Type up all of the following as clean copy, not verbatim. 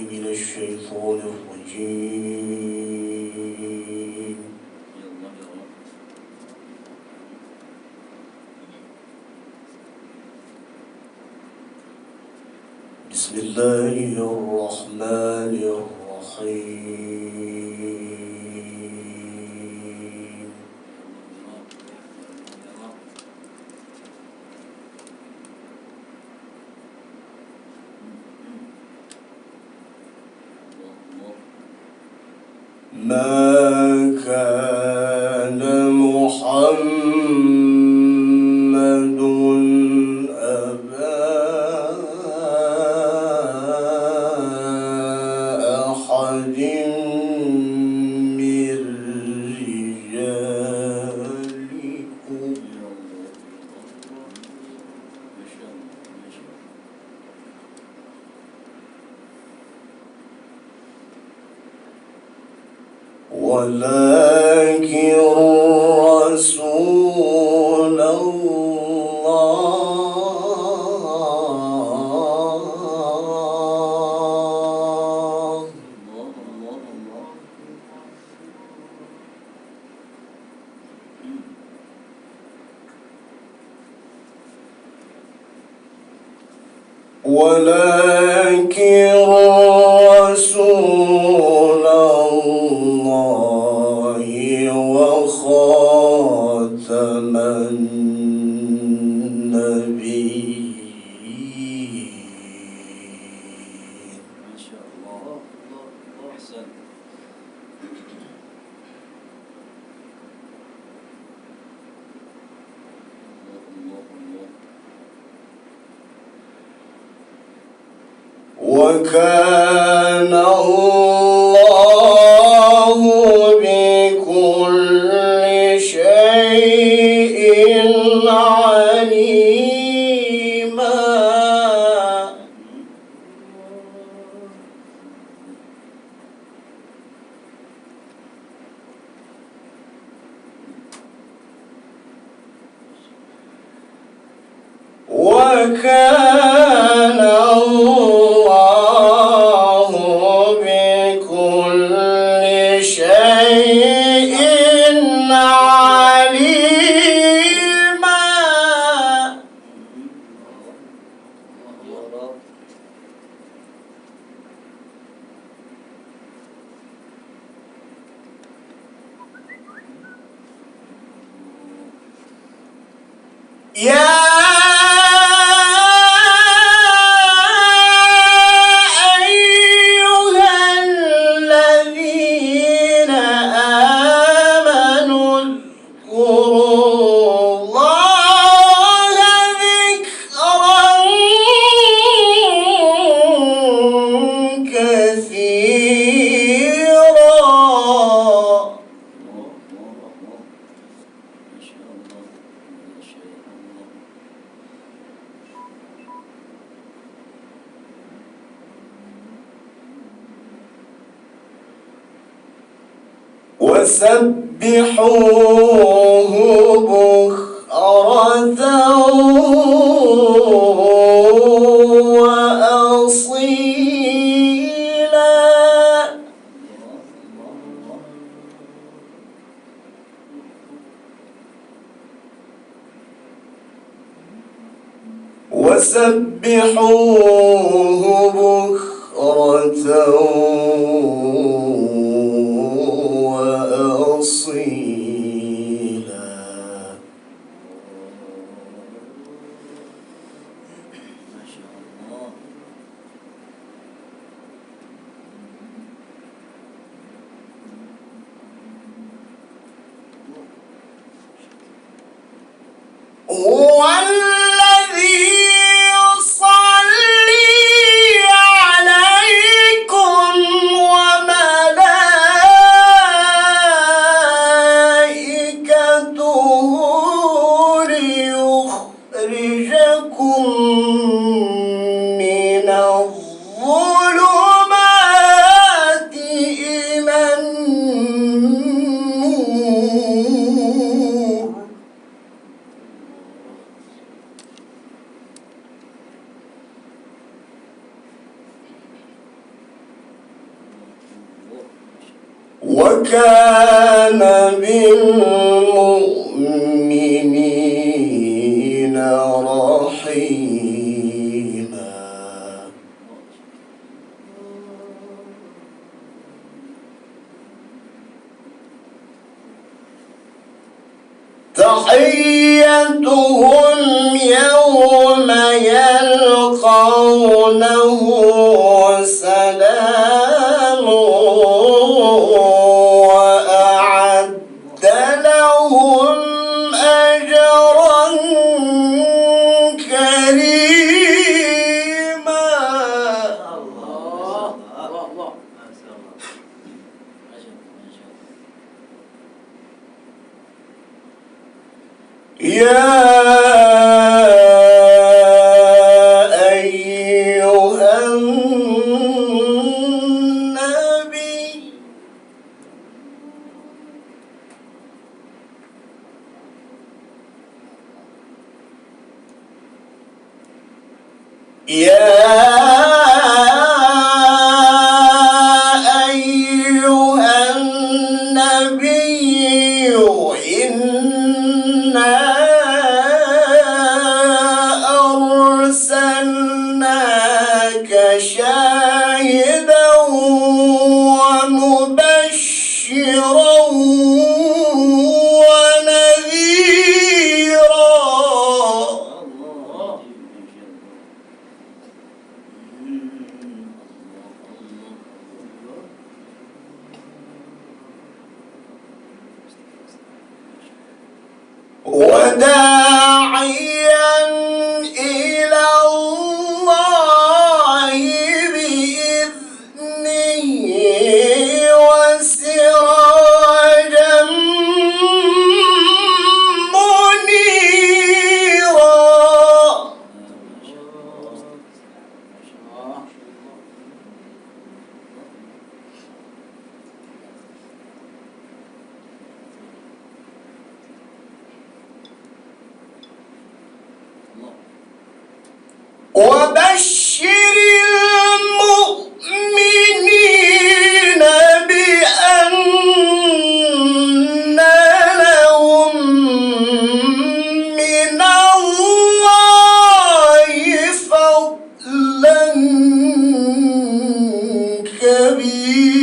من الشيطان الرجيم. بسم الله الرحمن الرحيم. ما كان محمد أبا أحد من رجالكم ولكن رسول الله وخاتم النبيين. ما شاء الله. أحسن. وكان الله بكل شيء عليما. وكان الله بكل شيء عليما. يا وسبحوه بكرة وأصيلا. وسبحوه بكرة وأصيلا. ما شاء الله. هو الذي يصلي عليكم وملائكته ليخرجكم من الظلمات إلى النور. وكان بالمؤمنين رحيما. تحيتهم يوم يلقونه سلام وأعد لهم أجرا كريما. يا أيها النبي إنا أرسلناك شاهدا ومبشرا ونذيرا. وداعيا إلى الله بإذنه وسراجا منيرا. وبشر المؤمنين بأن لهم من الله فضلا كبيرا.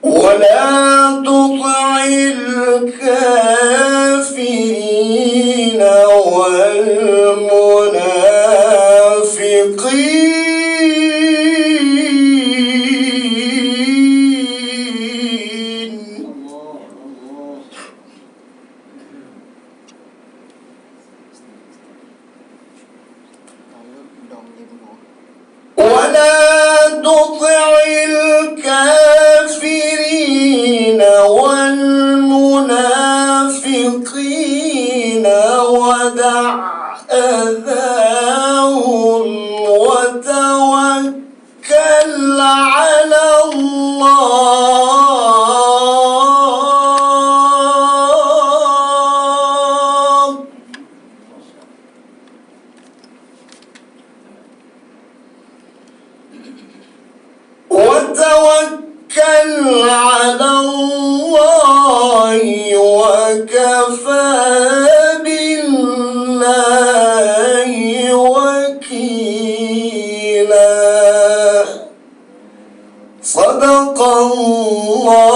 ولا تطع الكافرين والمنافقين. ولا تطع الكافرين والمنافقين ودع أذاهم وتوكل على الله. وتوكل على الله وكفى بالله وكيلا. صدق الله